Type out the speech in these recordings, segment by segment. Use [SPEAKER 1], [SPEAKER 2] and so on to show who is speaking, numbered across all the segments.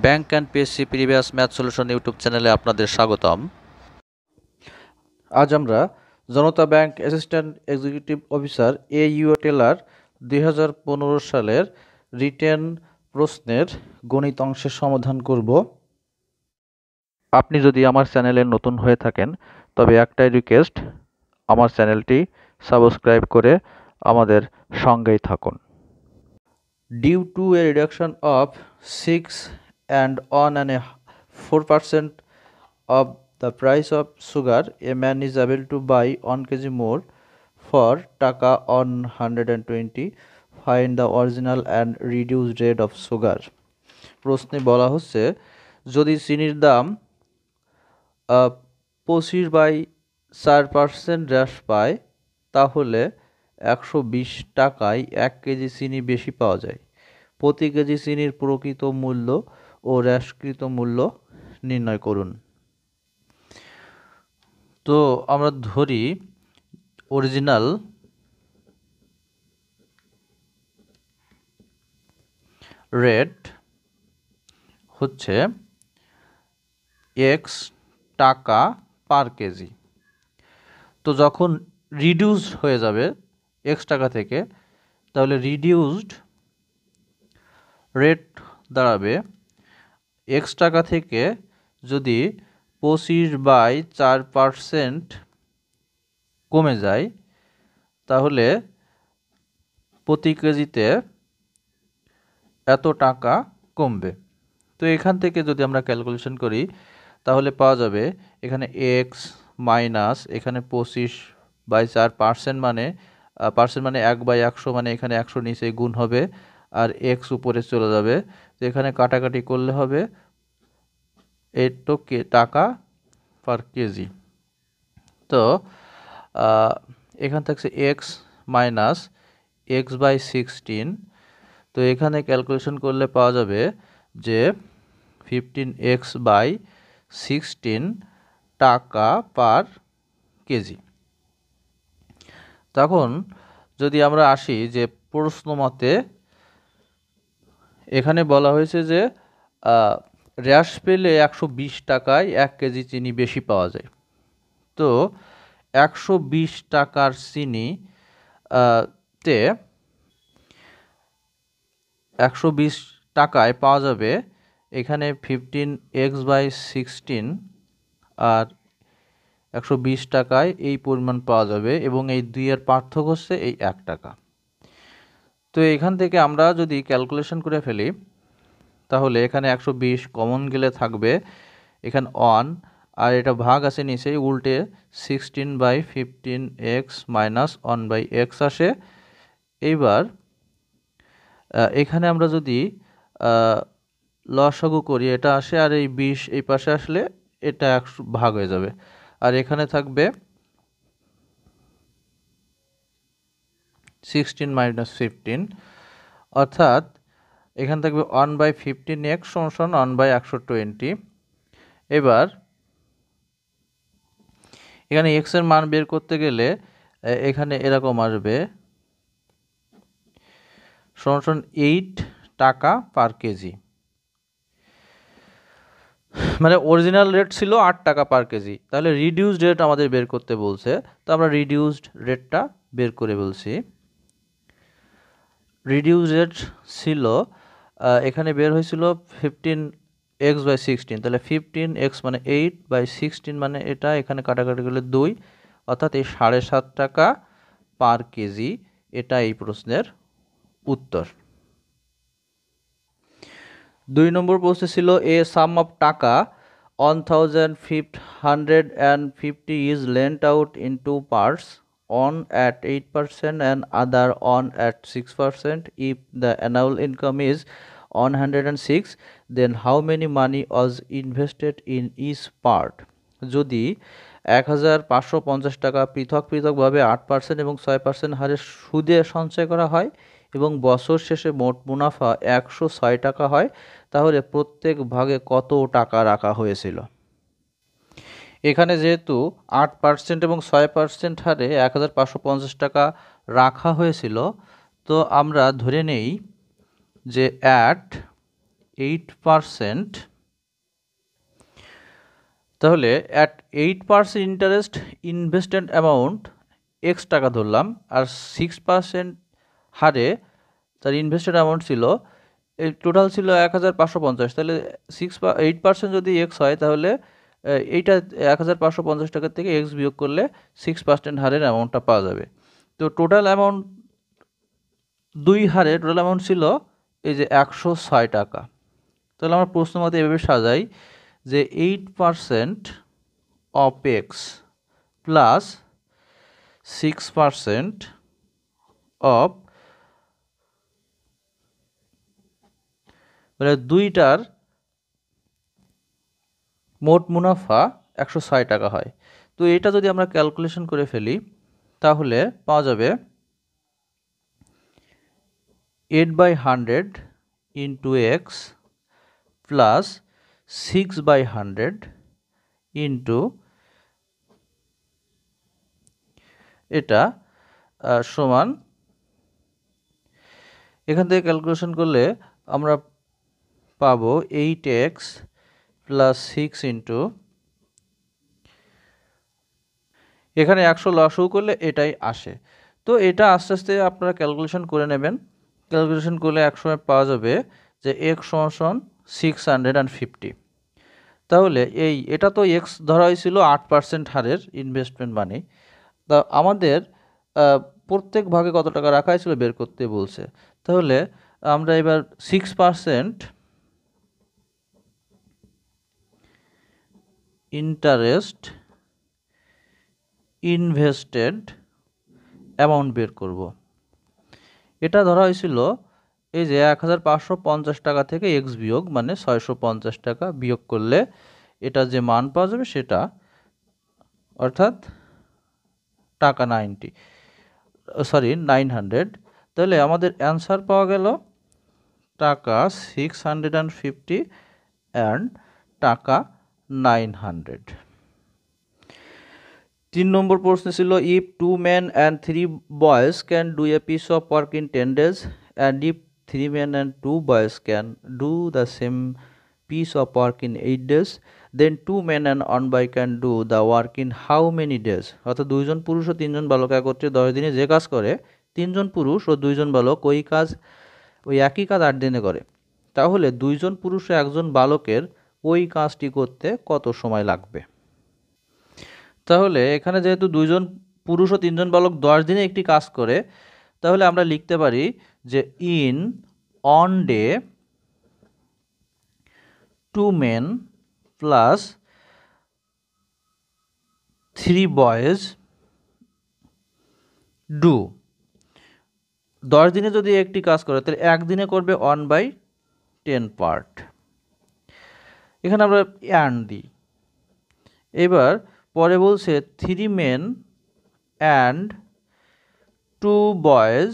[SPEAKER 1] Bank and PSC previous math solution YouTube চ্যানেলে আপনাদের স্বাগতম। আজ আমরা Janata bank assistant executive officer AUO teller 2015 সালের রিটেন প্রশ্নের গণিত অংশের সমাধান করব। আপনি যদি আমার চ্যানেলে নতুন হয়ে থাকেন তবে একটাই রিকোয়েস্ট, আমার চ্যানেলটি সাবস্ক্রাইব করে আমাদের সঙ্গেই থাকুন। Due to a reduction of 6 and 1.4% of the price of sugar, a man is able to buy 1 kg more for টাকা 120. Find the original and reduced rate of sugar. প্রশ্নে বলা হচ্ছে যদি চিনির দাম 25/4% হ্রাস পায় তাহলে 120 টাকায় 1 কেজি চিনি বেশি পাওয়া যায়। প্রতি কেজি চিনির প্রকৃত মূল্য ও হ্রাসকৃত মূল্য নির্ণয় করুন। তো আমরা ধরি অরিজিনাল রেট হচ্ছে x টাকা পার কেজি। তো যখন রিডিউসড হয়ে যাবে x টাকা থেকে, তাহলে রিডিউসড রেট দাঁড়াবে x টাকা থেকে যদি 25/4% কমে যায় তাহলে প্রতি কেজিতে এত টাকা কমবে। তো এখান থেকে যদি আমরা ক্যালকুলেশন করি তাহলে পাওয়া যাবে এখানে x মাইনাস এখানে 25/4% মানে পার্সেন্ট মানে 1/100, মানে এখানে 100 নিচে গুণ হবে আর x উপরে চলে যাবে। তো এখানে কাটাকাটি করলে হবে টাকা পার কেজি। তো এখান থেকে x মাইনাস x/16, তো এখানে ক্যালকুলেশন করলে পাওয়া যাবে যে 15x/16 টাকা পার কেজি। তখন যদি আমরা আসি যে প্রশ্ন মতে এখানে বলা হয়েছে যে হ্রাস পেলে 120 টাকায় 1 কেজি চিনি বেশি পাওয়া যায়। তো 120 টাকার চিনি তে 120 টাকায় পাওয়া যাবে এখানে 15x/16 আর 120 টাকায় এই পরিমাণ পাওয়া যাবে এবং এই দুইয়ের পার্থক্য হচ্ছে এই 1 টাকা। তো এখান থেকে আমরা যদি ক্যালকুলেশন করে ফেলি তাহলে এখানে 120 কমন গেলে থাকবে এখানে 1 আর এটা ভাগ আছে নিচেই উল্টে 16/15x মাইনাস 1/x আসে। এইবার এখানে আমরা যদি লসাগু করি এটা আসে আর এই 20 এই পাশে আসলে এটা 100 ভাগ হয়ে যাবে আর এখানে থাকবে 16 মাইনাস 15, অর্থাৎ এখানে থাকবে 1/15x সমান 1/120। এবার এখানে x এর মান বের করতে গেলে এখানে এরকম আসবে সমান 8 টাকা পার কেজি, মানে অরিজিনাল রেট ছিল 8 টাকা পার কেজি। তাহলে রিডিউসড রেট আমাদের বের করতে বলছে, তো আমরা রিডিউসড রেটটা বের করে বলছি। রিডিউসড রেট ছিল এখানে বের হয়েছিল 15x/16, তাহলে 15x মানে 8/16 মানে এটা এখানে কাটাকাটি করলে 2, অর্থাৎ এই 7.5 টাকা পার কেজি। এটা এই প্রশ্নের উত্তর। 2 নম্বর প্রশ্ন ছিল এ সাম অফ টাকা 1550 is lent out in two parts, one at 8% and other one at 6%. If the annual income is 106, then how many money was invested in each part? যদি 1550 টাকা পৃথক পৃথকভাবে 8% এবং 6% হারে সুদে সঞ্চয় করা হয় এবং বছর শেষে মোট মুনাফা 106 টাকা হয়, তাহলে প্রত্যেক ভাগে কত টাকা রাখা হয়েছিল? এখানে যেহেতু 8% এবং 6% হারে 1550 টাকা রাখা হয়েছিল, তো আমরা ধরে নেই যে অ্যাট 8%, তাহলে at 8% interest invested amount x টাকা ধরলাম, আর 6% হারে তার ইনভেস্টেড অ্যামাউন্ট ছিল, এই টোটাল ছিল 1550। তাহলে 8% যদি এক্স হয়, তাহলে এইটা 1550 টাকা থেকে এক্স বিয়োগ করলে 6% হারের অ্যামাউন্টটা পাওয়া যাবে। তো টোটাল অ্যামাউন্ট 2 হারে টোটাল অ্যামাউন্ট ছিল এই যে 106 টাকা। তাহলে আমরা প্রশ্ন মতে এভাবে সাজাই যে 8% অফ এক্স প্লাস 6% অফ, মানে দুইটার মোট মুনাফা 106 টাকা হয়। তো এটা যদি আমরা ক্যালকুলেশন করে ফেলি, তাহলে পাওয়া যাবে 8/100 ইন্টু এক্স প্লাস 6/100 ইন্টু এটা সমান, এখান থেকে ক্যালকুলেশন করলে আমরা পাবো 8x প্লাস 6 ইন্টু, এখানে 100 লসও করলে এটাই আসে। তো এটা আস্তে আস্তে আপনারা ক্যালকুলেশন করে নেবেন। ক্যালকুলেশন করলে একসময় পাওয়া যাবে যে এক্স সমান 650। তাহলে এটা তো এক্স ধরা হয়েছিল 8% হারের ইনভেস্টমেন্ট মানি। তা আমাদের প্রত্যেক ভাগে কত টাকা রাখা হয়েছিল বের করতে বলছে। তাহলে আমরা এবার 6% ইন্টারেস্ট ইনভেস্টেড অ্যামাউন্ট বের করব। এটা ধরা হয়েছিল এই যে 1550 টাকা থেকে এক্স বিয়োগ, মানে 650 টাকা বিয়োগ করলে এটা যে মান পাওয়া যাবে সেটা, অর্থাৎ টাকা 900। তাহলে আমাদের অ্যান্সার পাওয়া গেল টাকা 650 অ্যান্ড টাকা 900। 3 নম্বর প্রশ্ন ছিল if 2 men and 3 boys can do a piece of work in 10 days and if 3 men and 2 boys can do the same piece of work in 8 days then 2 men and 1 boy can do the work in how many days। অর্থাৎ 2 জন পুরুষ ও 3 জন বালক একত্রে 10 দিনে যে কাজ করে 3 জন পুরুষ ও 2 জন বালক ওই একই কাজ 8 দিনে করে, তাহলে 2 জন পুরুষ ও 1 জন বালকের ওই কাজটি করতে কত সময় লাগবে। তাহলে এখানে যেহেতু 2 জন পুরুষ ও 3 জন বালক 10 দিনে একটি কাজ করে, তাহলে আমরা লিখতে পারি যে in on day 2 men plus 3 boys do. 10 দিনে যদি একটি কাজ করে তাহলে একদিনে করবে 1/10 পার্ট। এখানে আমরা অ্যান্ড দিই। এবার পরে বলছে 3 men and 2 boys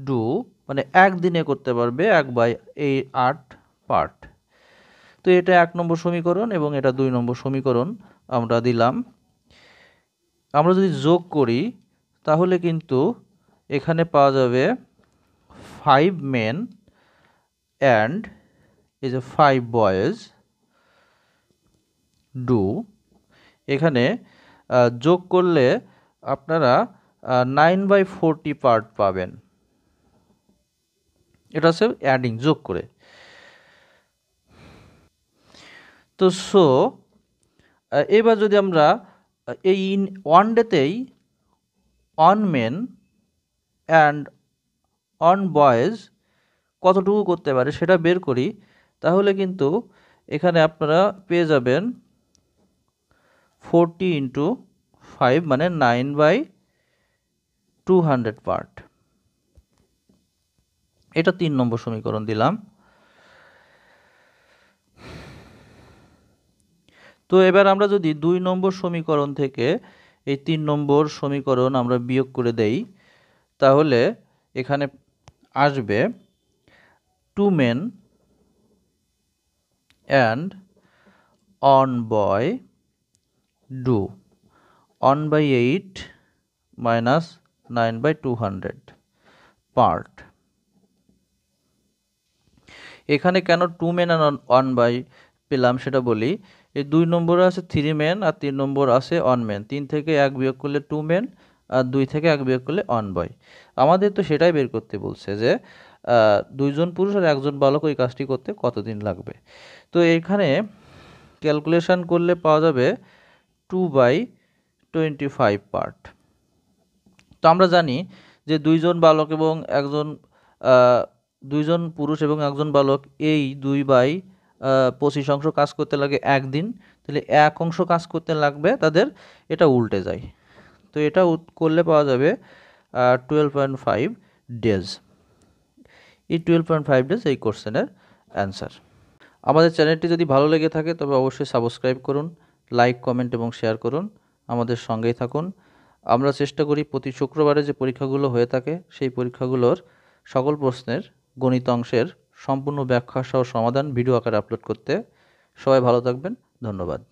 [SPEAKER 1] do, মানে একদিনে করতে পারবে 1/8 পার্ট। তো এটা 1 নম্বর সমীকরণ এবং এটা 2 নম্বর সমীকরণ আমরা দিলাম। আমরা যদি যোগ করি তাহলে কিন্তু এখানে পাওয়া যাবে 5 men and এই যে 5 boys do। এখানে যোগ করলে আপনারা 9/40 পার্ট পাবেন। এটা হচ্ছে অ্যাডিং, যোগ করে। তো এবার যদি আমরা এই ওয়ান ডেতেই on men and on boys কতটুকু করতে পারে সেটা বের করি, তাহলে কিন্তু এখানে আপনারা পেয়ে যাবেন 40 × 5 মানে 9/200 পার্ট। এটা 3 নম্বর সমীকরণ দিলাম। তো এবার আমরা যদি 2 নম্বর সমীকরণ থেকে এই 3 নম্বর সমীকরণ আমরা বিয়োগ করে দেই, তাহলে এখানে আসবে 2 men and 1 boy do 1/8 minus 9/200 part. এখানে কেন 2 মেন আর 1 বাই পেলাম সেটা বলি। এই 2 নম্বরে আছে 3 মেন আর 3 নম্বর আছে 1 মেন। 3 থেকে 1 বিয়োগ করলে 2 মেন আর 2 থেকে 1 বিয়োগ করলে 1 বয়। আমাদের তো সেটাই বের করতে বলছে যে 2 জন পুরুষ আর 1 জন বালক ওই কাজটি করতে কতদিন লাগবে। তো এখানে ক্যালকুলেশন করলে পাওয়া যাবে 2/25 পার্ট। তো আমরা জানি যে 2 জন বালক এবং 2 জন পুরুষ এবং 1 জন বালক এই 2/25 অংশ কাজ করতে লাগে 1 দিন। তাহলে 1 অংশ কাজ করতে লাগবে তাদের, এটা উল্টে যায়। তো এটা করলে পাওয়া যাবে 12.5 ডেজ। এই 12.5 ডেজ এই কোশ্চেনের অ্যান্সার। আমাদের চ্যানেলটি যদি ভালো লেগে থাকে তবে অবশ্যই সাবস্ক্রাইব করুন, লাইক, কমেন্ট এবং শেয়ার করুন। আমাদের সঙ্গেই থাকুন। আমরা চেষ্টা করি প্রতি শুক্রবারে যে পরীক্ষাগুলো হয়ে থাকে সেই পরীক্ষাগুলোর সকল প্রশ্নের গণিত অংশের সম্পূর্ণ ব্যাখ্যা সহ সমাধান ভিডিও আকারে আপলোড করতে। সবাই ভালো থাকবেন, ধন্যবাদ।